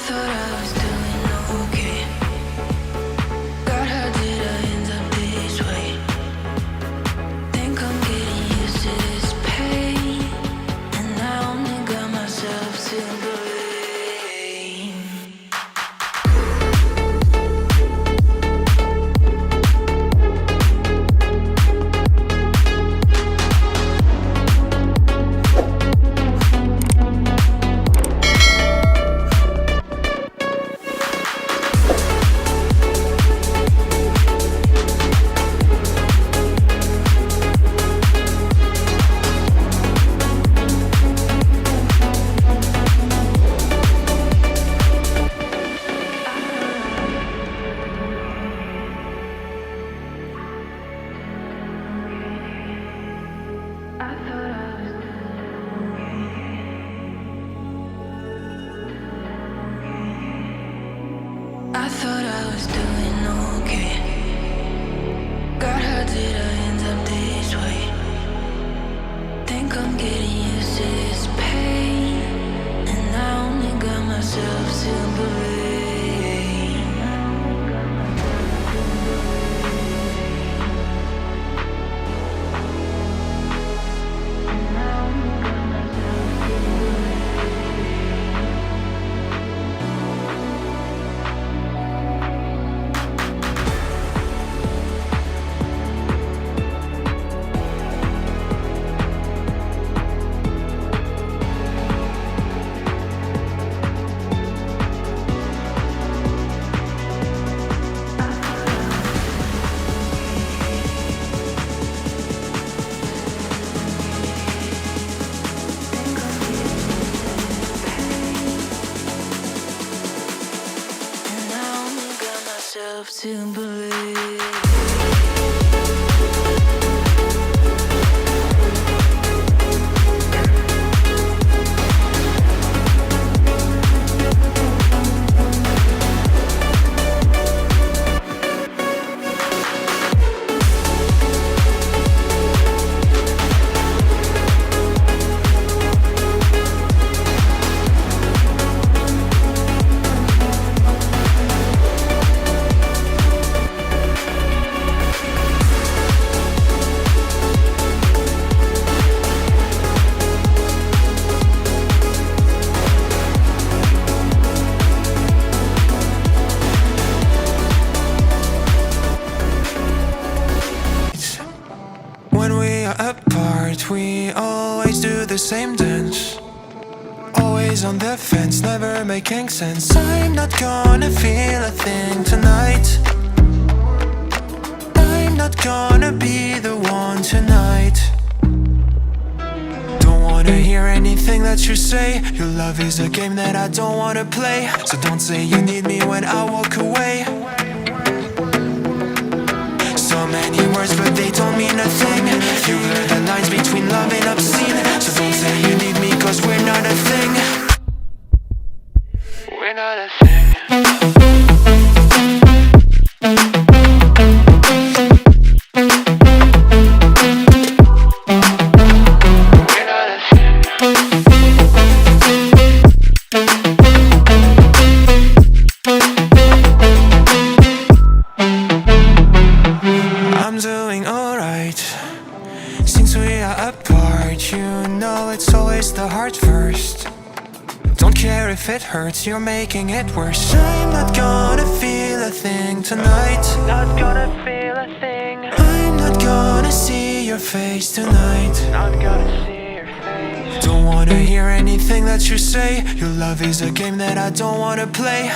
thought I was doing okay. God, how did I end up this way? Think I'm getting used to this pain, and I only got myself to blame. I thought I was doing okay. God, how did I end up this way? Think I'm getting used to this pain, and I only got myself to blame. To believe. When we are apart, we always do the same dance. Always on the fence, never making sense. I'm not gonna feel a thing tonight. I'm not gonna be the one tonight. Don't wanna hear anything that you say. Your love is a game that I don't wanna play. So don't say you need me when I walk away. So many words, but they don't mean a thing. You blur the lines between love and obscene. So don't say you need me, cause we're not a thing. We're not a thing. We're not a thing. I'm doing alright. Since we are apart, you know it's always the heart first. Don't care if it hurts, you're making it worse. I'm not gonna feel a thing tonight. Not gonna feel a thing. I'm not gonna see your face tonight. Not gonna see your face. Don't wanna hear anything that you say. Your love is a game that I don't wanna play.